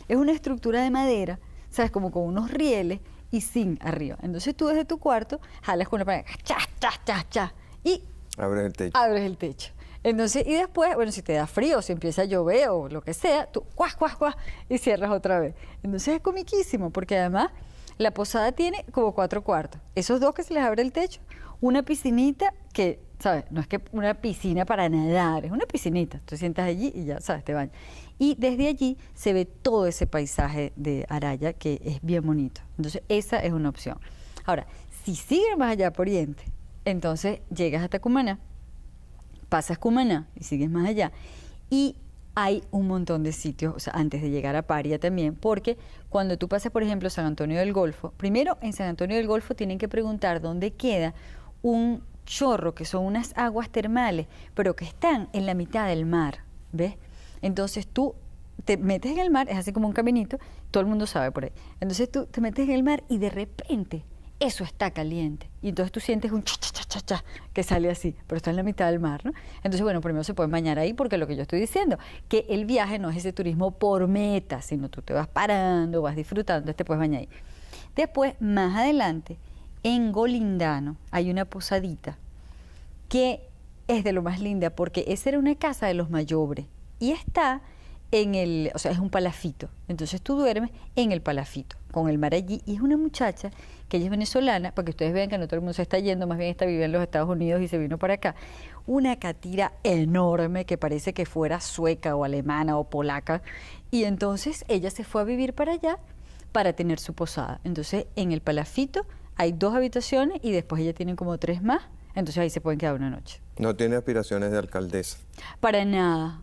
B: es una estructura de madera, ¿sabes? Como con unos rieles y zinc arriba. Entonces, tú desde tu cuarto jalas con la pared, cha, cha, cha, cha, y
A: Abres el techo.
B: abres el techo. Entonces, y después, bueno, si te da frío, si empieza a llover o lo que sea, tú cuas, cuas, cuas, y cierras otra vez. Entonces es comiquísimo, porque además la posada tiene como 4 cuartos. Esos 2 que se les abre el techo, una piscinita que, ¿sabes? No es que una piscina para nadar, es una piscinita. Tú sientas allí y ya, ¿sabes? Te bañas. Y desde allí se ve todo ese paisaje de Araya que es bien bonito. Entonces, esa es una opción. Ahora, si sigues más allá por Oriente, entonces llegas hasta Cumaná, pasas Cumaná y sigues más allá. Y hay un montón de sitios, o sea, antes de llegar a Paria también, porque cuando tú pasas, por ejemplo, San Antonio del Golfo, primero en San Antonio del Golfo tienen que preguntar dónde queda un chorro, que son unas aguas termales, pero que están en la mitad del mar, ¿ves? Entonces tú te metes en el mar, es así como un caminito, todo el mundo sabe por ahí. Entonces tú te metes en el mar y de repente eso está caliente. Y entonces tú sientes un cha, cha, cha, cha, cha, que sale así, pero está en la mitad del mar, ¿no? Entonces, bueno, primero se pueden bañar ahí porque lo que yo estoy diciendo, que el viaje no es ese turismo por meta, sino tú te vas parando, vas disfrutando, entonces te puedes bañar ahí. Después, más adelante, en Golindano hay una posadita que es de lo más linda porque esa era una casa de los Mayobre y está en el, o sea, es un palafito. Entonces tú duermes en el palafito, con el mar allí, y es una muchacha que ella es venezolana, para que ustedes vean que no todo el mundo se está yendo, más bien está viviendo en los Estados Unidos y se vino para acá. Una catira enorme que parece que fuera sueca o alemana o polaca, y entonces ella se fue a vivir para allá para tener su posada. Entonces en el palafito hay 2 habitaciones y después ella tiene como 3 más, entonces ahí se pueden quedar una noche.
A: No tiene aspiraciones de alcaldesa.
B: Para nada.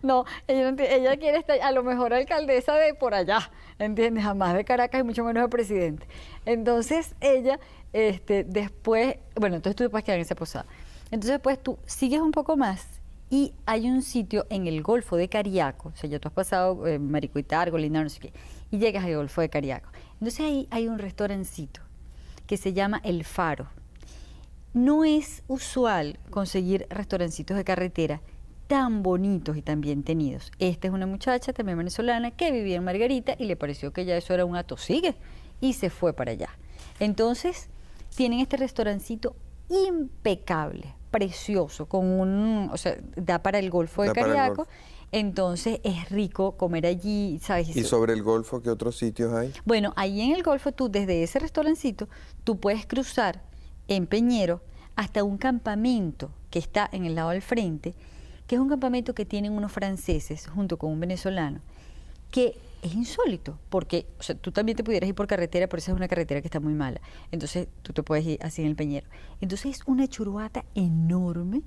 B: No, ella quiere estar a lo mejor alcaldesa de por allá, ¿entiendes? Jamás de Caracas y mucho menos de presidente. Entonces ella, después, bueno, entonces tú te puedes quedar en esa posada. Entonces después tú sigues un poco más y hay un sitio en el Golfo de Cariaco, o sea, ya tú has pasado Maricuitar, Golindano, no sé qué, y llegas al Golfo de Cariaco. Entonces ahí hay un restaurancito que se llama El Faro. No es usual conseguir restaurancitos de carretera tan bonitos y tan bien tenidos. Esta es una muchacha también venezolana que vivía en Margarita y le pareció que ya eso era un atosigue y se fue para allá. Entonces tienen este restaurancito impecable, precioso, con o sea, da para el Golfo de Cariaco. Entonces es rico comer allí, ¿sabes?
A: ¿Y sobre el Golfo qué otros sitios hay?
B: Bueno, ahí en el Golfo tú desde ese restaurancito tú puedes cruzar en Peñero hasta un campamento que está en el lado del frente, que es un campamento que tienen unos franceses junto con un venezolano, que es insólito, porque o sea, tú también te pudieras ir por carretera, pero esa es una carretera que está muy mala, entonces tú te puedes ir así en el Peñero. Entonces es una churuata enorme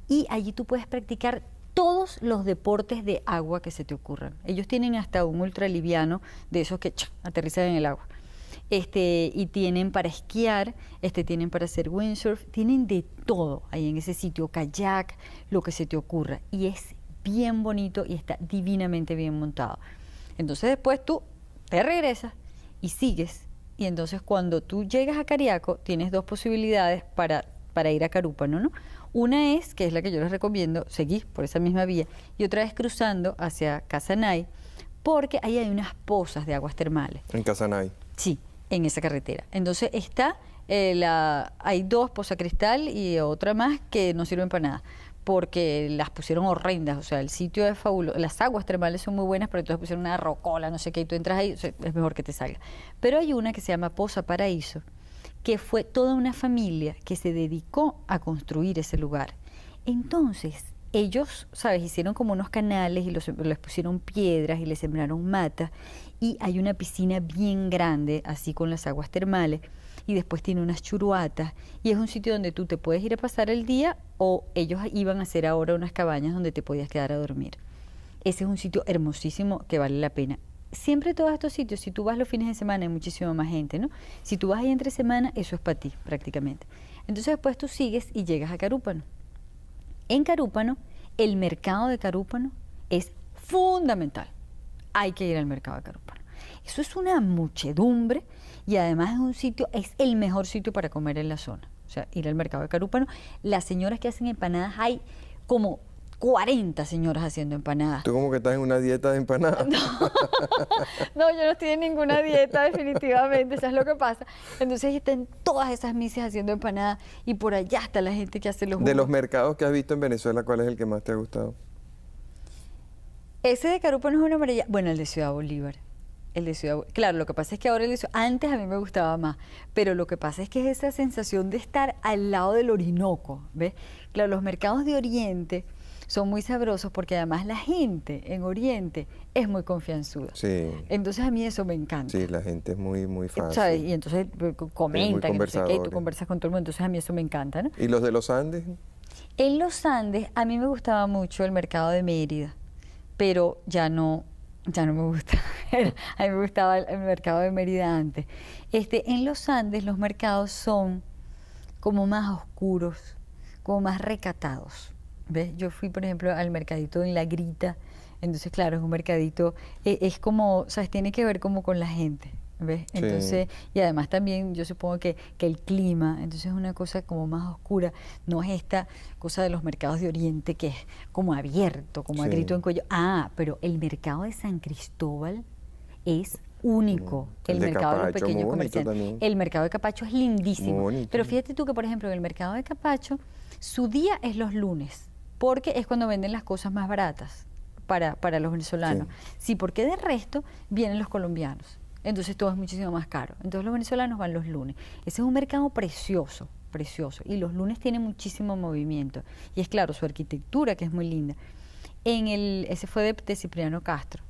B: y allí tú puedes practicar todos los deportes de agua que se te ocurran. Ellos tienen hasta un ultraliviano de esos que aterrizan en el agua. Y tienen para esquiar, tienen para hacer windsurf, tienen de todo ahí en ese sitio, kayak, lo que se te ocurra. Y es bien bonito y está divinamente bien montado. Entonces después tú te regresas y sigues. Y entonces cuando tú llegas a Cariaco, tienes 2 posibilidades para ir a Carúpano, ¿no? Una es, que es la que yo les recomiendo, seguir por esa misma vía, y otra es cruzando hacia Casanay porque ahí hay unas pozas de aguas termales.
A: En Casanay.
B: Sí, en esa carretera. Entonces está, hay dos, Poza Cristal y otra más que no sirven para nada, porque las pusieron horrendas, o sea, el sitio es fabuloso, las aguas termales son muy buenas, pero entonces pusieron una rocola, no sé qué, y tú entras ahí, o sea, es mejor que te salga. Pero hay una que se llama Poza Paraíso, que fue toda una familia que se dedicó a construir ese lugar. Entonces, ellos, ¿sabes? Hicieron como unos canales y les pusieron piedras y les sembraron matas, y hay una piscina bien grande, así con las aguas termales, y después tiene unas churuatas, y es un sitio donde tú te puedes ir a pasar el día, o ellos iban a hacer ahora unas cabañas donde te podías quedar a dormir. Ese es un sitio hermosísimo que vale la pena. Siempre todos estos sitios, si tú vas los fines de semana hay muchísima más gente, ¿no? Si tú vas ahí entre semana, eso es para ti prácticamente. Entonces después tú sigues y llegas a Carúpano. En Carúpano, el mercado de Carúpano es fundamental. Hay que ir al mercado de Carúpano. Eso es una muchedumbre y además es un sitio, es el mejor sitio para comer en la zona. O sea, ir al mercado de Carúpano. Las señoras que hacen empanadas, hay como 40 señoras haciendo empanadas.
A: Tú como que estás en una dieta de empanadas.
B: No, yo no estoy en ninguna dieta definitivamente, eso es lo que pasa. Entonces están todas esas misas haciendo empanadas y por allá está la gente que hace los jugos.
A: De los mercados que has visto en Venezuela, ¿cuál es el que más te ha gustado?
B: Ese de Carúpano es una maravilla. Bueno, el de Ciudad Bolívar. Claro, lo que pasa es que ahora antes a mí me gustaba más, pero lo que pasa es que es esa sensación de estar al lado del Orinoco, ¿ves? Claro, los mercados de Oriente son muy sabrosos porque además la gente en Oriente es muy confianzuda.
A: Sí.
B: Entonces a mí eso me encanta.
A: Sí, la gente es muy, muy fácil.
B: ¿Sabes? Y entonces comenta, que no sé qué, y tú
A: conversadores.
B: conversas con todo el mundo, entonces a mí eso me encanta, ¿no?
A: ¿Y los de los Andes?
B: En los Andes a mí me gustaba mucho el mercado de Mérida, pero ya no me gusta. A mí me gustaba el mercado de Mérida antes. En los Andes los mercados son como más oscuros, como más recatados. ¿Ves? Yo fui, por ejemplo, al mercadito en La Grita, entonces, claro, es un mercadito, es como, ¿sabes? Tiene que ver como con la gente, ¿ves? Entonces, sí. Y además también yo supongo que el clima, entonces es una cosa como más oscura, no es esta cosa de los mercados de Oriente que es como abierto, como sí. A grito en cuello. Ah, pero el mercado de San Cristóbal es único, el mercado de los pequeños comerciantes. El mercado de Capacho es lindísimo, pero fíjate tú que, por ejemplo, en el mercado de Capacho, su día es los lunes, porque es cuando venden las cosas más baratas para los venezolanos. Sí, porque de resto vienen los colombianos, entonces todo es muchísimo más caro. Entonces los venezolanos van los lunes. Ese es un mercado precioso, precioso, y los lunes tiene muchísimo movimiento. Y es claro, su arquitectura, que es muy linda. Ese fue de Cipriano Castro.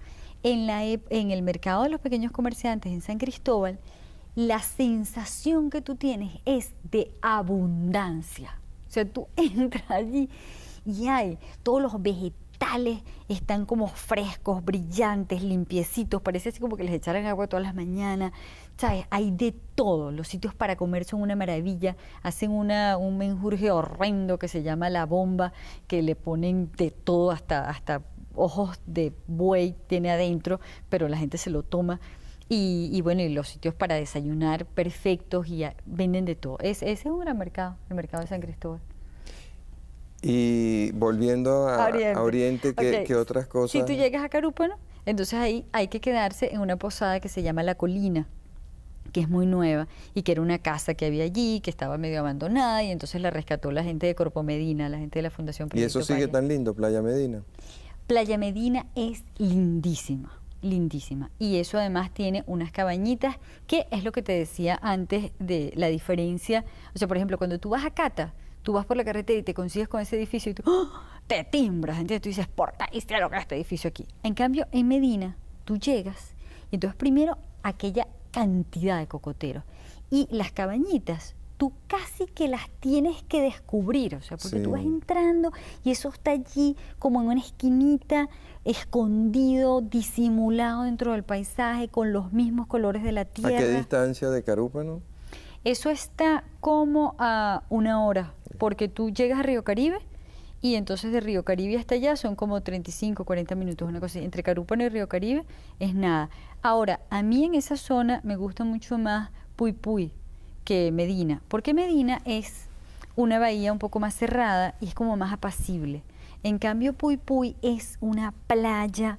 B: En el mercado de los pequeños comerciantes en San Cristóbal, la sensación que tú tienes es de abundancia. O sea, tú entras allí y hay todos los vegetales, están como frescos, brillantes, limpiecitos, parece así como que les echaran agua todas las mañanas, ¿sabes? Hay de todo, los sitios para comer son una maravilla, hacen un menjurje horrendo que se llama La Bomba, que le ponen de todo, hasta ojos de buey tiene adentro, pero la gente se lo toma. Y bueno, y los sitios para desayunar perfectos y venden de todo. Ese es un gran mercado, el mercado de San Cristóbal.
A: Y volviendo a Oriente, ¿qué otras cosas?
B: Si tú llegas a Carúpano, entonces ahí hay que quedarse en una posada que se llama La Colina, que es muy nueva y que era una casa que había allí, que estaba medio abandonada y entonces la rescató la gente de Corpo Medina, la gente de la Fundación Proyecto
A: ¿Y eso sigue tan lindo, Playa Medina?
B: Playa Medina es lindísima, lindísima. Y eso además tiene unas cabañitas, que es lo que te decía antes de la diferencia. O sea, por ejemplo, cuando tú vas a Cata, tú vas por la carretera y te consigues con ese edificio y tú te timbras, ¿entiendes? Tú dices, por ahí está lo que es este edificio aquí. En cambio, en Medina, tú llegas y entonces primero aquella cantidad de cocoteros y las cabañitas, tú casi que las tienes que descubrir, o sea, porque tú vas entrando y eso está allí como en una esquinita, escondido, disimulado dentro del paisaje, con los mismos colores de la tierra.
A: ¿A qué distancia de Carúpano?
B: Eso está como a 1 hora, porque tú llegas a Río Caribe y entonces de Río Caribe hasta allá son como 35, 40 minutos, una cosa así. Entre Carúpano y Río Caribe es nada. Ahora, a mí en esa zona me gusta mucho más Puy Puy que Medina, porque Medina es una bahía un poco más cerrada y es como más apacible. En cambio, Puy Puy es una playa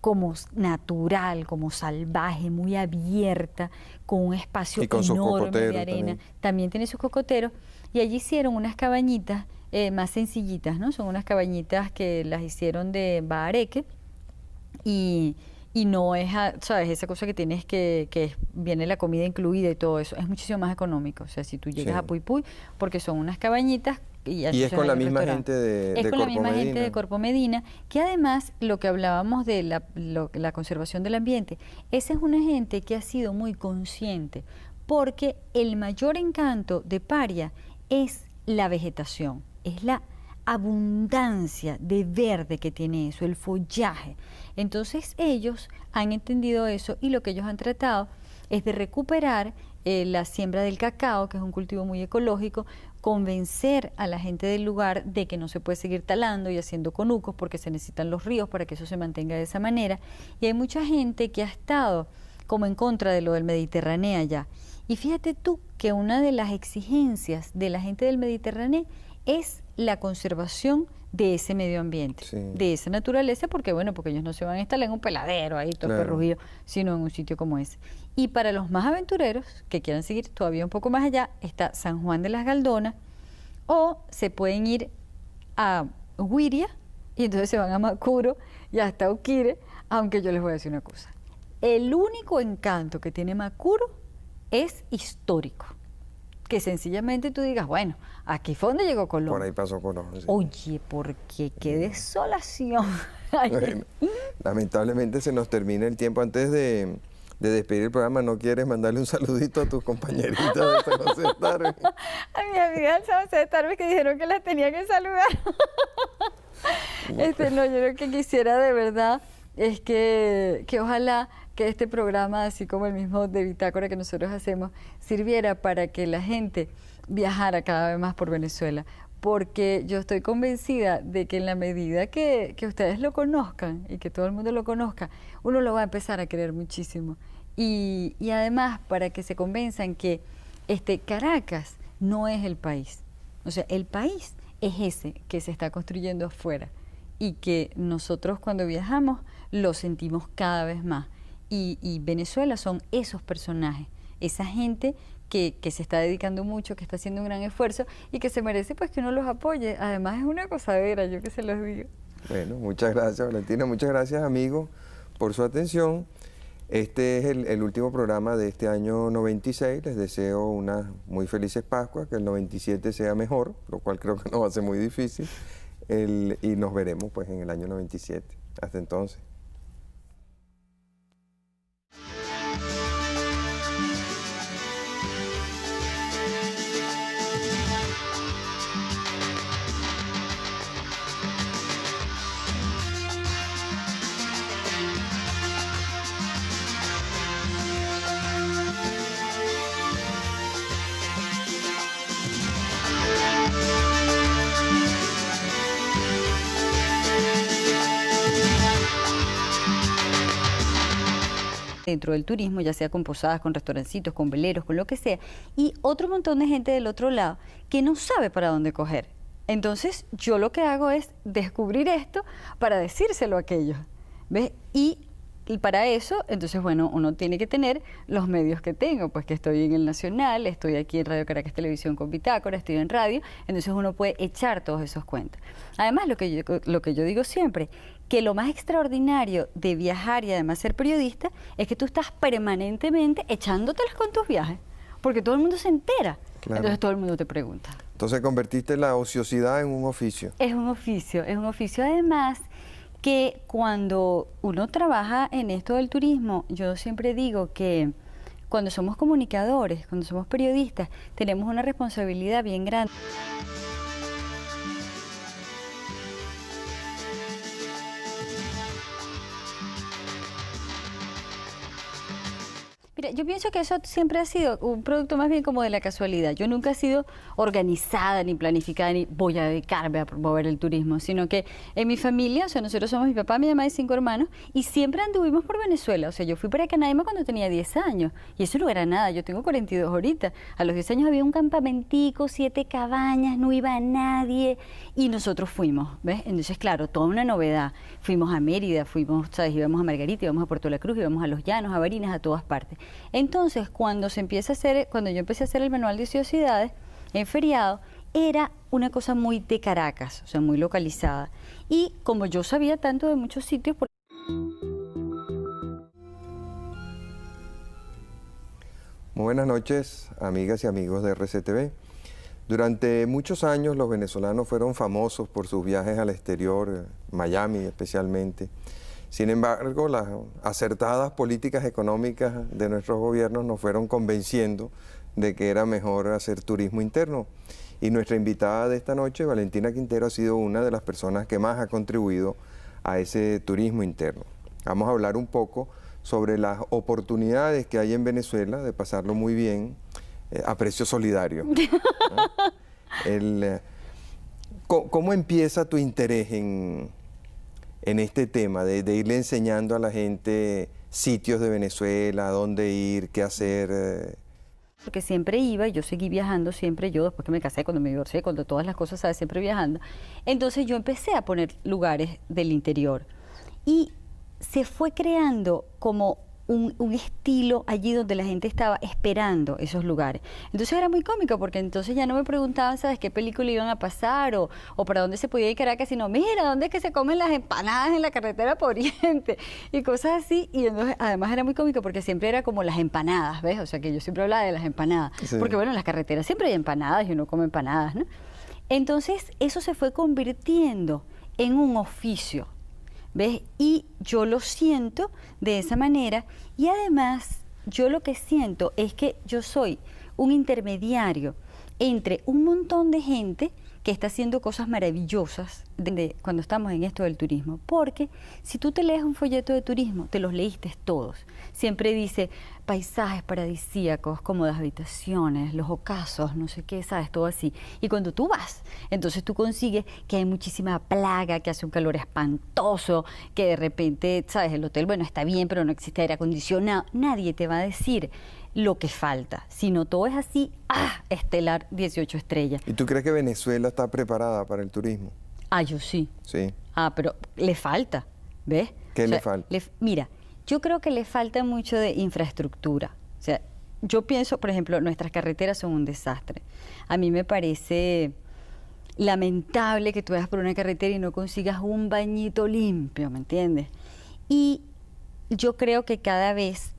B: como natural, como salvaje, muy abierta, con un espacio
A: Y con sus
B: enorme de
A: cocoteros
B: arena.
A: también.
B: También tiene sus cocoteros. Y allí hicieron unas cabañitas más sencillitas, ¿no? Son unas cabañitas que las hicieron de bahareque y, y no es, ¿sabes? Esa cosa que tienes viene la comida incluida y todo eso. Es muchísimo más económico. O sea, si tú llegas
A: Sí.
B: a Puy Puy, porque son unas cabañitas y
A: Y es con
B: hay
A: la
B: un
A: misma
B: restaurante.
A: gente de
B: Es con la
A: Corpo
B: misma gente
A: Medina.
B: de Corpo Medina, que además lo que hablábamos de la conservación del ambiente, esa es una gente que ha sido muy consciente, porque el mayor encanto de Paria es la vegetación, es la abundancia de verde que tiene eso, el follaje. Entonces ellos han entendido eso y lo que ellos han tratado es de recuperar la siembra del cacao, que es un cultivo muy ecológico, convencer a la gente del lugar de que no se puede seguir talando y haciendo conucos porque se necesitan los ríos para que eso se mantenga de esa manera. Y hay mucha gente que ha estado como en contra de lo del Mediterráneo allá. Y fíjate tú que una de las exigencias de la gente del Mediterráneo es la conservación de ese medio ambiente,
A: Sí.
B: de esa naturaleza, porque bueno, porque ellos no se van a instalar en un peladero ahí todo
A: Claro.
B: perrugido, sino en un sitio como ese. Y para los más aventureros que quieran seguir todavía un poco más allá, está San Juan de las Galdonas, o se pueden ir a Huiria y entonces se van a Macuro y hasta Uquire, aunque yo les voy a decir una cosa. El único encanto que tiene Macuro es histórico. Que sencillamente tú digas, bueno, aquí fue donde llegó Colón.
A: Por ahí pasó Colón. Sí.
B: Oye, porque qué desolación.
A: Bueno, lamentablemente se nos termina el tiempo. Antes de despedir el programa, ¿no quieres mandarle un saludito a tus compañeritas de San José de Tarve?
B: A mi amiga de San José de Tarve que dijeron que las tenía que saludar. No, yo lo que quisiera de verdad es que ojalá que este programa, así como el mismo de Bitácora que nosotros hacemos, sirviera para que la gente viajara cada vez más por Venezuela, porque yo estoy convencida de que en la medida que ustedes lo conozcan y que todo el mundo lo conozca, uno lo va a empezar a querer muchísimo. Y además para que se convenzan que Caracas no es el país, o sea, el país es ese que se está construyendo afuera y que nosotros cuando viajamos lo sentimos cada vez más. Y Venezuela son esos personajes, esa gente que se está dedicando mucho, que está haciendo un gran esfuerzo y que se merece pues que uno los apoye. Además es una gozadera, yo que se los digo.
A: Bueno, muchas gracias, Valentina. Muchas gracias, amigos, por su atención. Este es el último programa de este año 96. Les deseo unas muy felices Pascuas, que el 97 sea mejor, lo cual creo que no va a ser muy difícil. Y nos veremos pues en el año 97. Hasta entonces.
B: Dentro del turismo, ya sea con posadas, con restaurancitos, con veleros, con lo que sea, y otro montón de gente del otro lado que no sabe para dónde coger. Entonces, yo lo que hago es descubrir esto para decírselo a aquellos, ¿ves? Y para eso, entonces, bueno, uno tiene que tener los medios que tengo, pues que estoy en el Nacional, estoy aquí en Radio Caracas Televisión con Bitácora, estoy en radio, entonces uno puede echar todos esos cuentos. Además, lo que yo digo siempre, que lo más extraordinario de viajar y además ser periodista es que tú estás permanentemente echándotelas con tus viajes, porque todo el mundo se entera,
A: Claro.
B: entonces todo el mundo te pregunta.
A: Entonces convertiste la ociosidad en un oficio.
B: Es un oficio además que cuando uno trabaja en esto del turismo, yo siempre digo que cuando somos comunicadores, cuando somos periodistas, tenemos una responsabilidad bien grande. Mira, yo pienso que eso siempre ha sido un producto más bien como de la casualidad. Yo nunca he sido organizada, ni planificada, ni voy a dedicarme a promover el turismo, sino que en mi familia, o sea, nosotros somos mi papá, mi mamá y 5 hermanos, y siempre anduvimos por Venezuela. O sea, yo fui para Canaima cuando tenía 10 años, y eso no era nada, yo tengo 42 ahorita. A los 10 años había un campamentico, 7 cabañas, no iba nadie, y nosotros fuimos, ¿ves? Entonces, claro, toda una novedad. Fuimos a Mérida, fuimos, ¿sabes? Íbamos a Margarita, íbamos a Puerto La Cruz, íbamos a Los Llanos, a Barinas, a todas partes. Entonces, cuando yo empecé a hacer el manual de ociosidades, en feriado, era una cosa muy de Caracas, o sea, muy localizada. Y como yo sabía tanto de muchos sitios...
A: Muy buenas noches, amigas y amigos de RCTV. Durante muchos años los venezolanos fueron famosos por sus viajes al exterior, Miami especialmente. Sin embargo, las acertadas políticas económicas de nuestros gobiernos nos fueron convenciendo de que era mejor hacer turismo interno. Y nuestra invitada de esta noche, Valentina Quintero, ha sido una de las personas que más ha contribuido a ese turismo interno. Vamos a hablar un poco sobre las oportunidades que hay en Venezuela de pasarlo muy bien a precio solidario. ¿Cómo empieza tu interés en este tema de irle enseñando a la gente sitios de Venezuela, dónde ir, qué hacer?
B: Porque siempre iba, y yo seguí viajando siempre, yo después que me casé, cuando me divorcié, cuando todas las cosas, ¿sabes? Siempre viajando. Entonces yo empecé a poner lugares del interior y se fue creando como un estilo allí donde la gente estaba esperando esos lugares. Entonces era muy cómico porque entonces ya no me preguntaban, ¿sabes?, qué película iban a pasar o para dónde se podía ir a Caracas, sino, mira, ¿dónde es que se comen las empanadas en la carretera por Oriente? Y cosas así. Y entonces además era muy cómico porque siempre era como las empanadas, ¿ves? O sea, que yo siempre hablaba de las empanadas. Sí. Porque bueno, en las carreteras siempre hay empanadas y uno come empanadas, ¿no? Entonces eso se fue convirtiendo en un oficio, ¿ves? Y yo lo siento de esa manera, y además yo lo que siento es que yo soy un intermediario entre un montón de gente que está haciendo cosas maravillosas cuando estamos en esto del turismo. Porque si tú te lees un folleto de turismo, te los leíste todos. Siempre dice paisajes paradisíacos, cómodas habitaciones, los ocasos, no sé qué, sabes, todo así. Y cuando tú vas, entonces tú consigues que hay muchísima plaga, que hace un calor espantoso, que de repente, sabes, el hotel, bueno, está bien, pero no existe aire acondicionado. Nadie te va a decir lo que falta, sino todo es así, estelar, 18 estrellas.
A: ¿Y tú crees que Venezuela está preparada para el turismo?
B: Yo sí.
A: Sí.
B: Pero le falta, ¿ves?
A: ¿Qué le falta?
B: Mira, yo creo que le falta mucho de infraestructura. O sea, yo pienso, por ejemplo, nuestras carreteras son un desastre. A mí me parece lamentable que tú vayas por una carretera y no consigas un bañito limpio, ¿me entiendes? Y yo creo que cada vez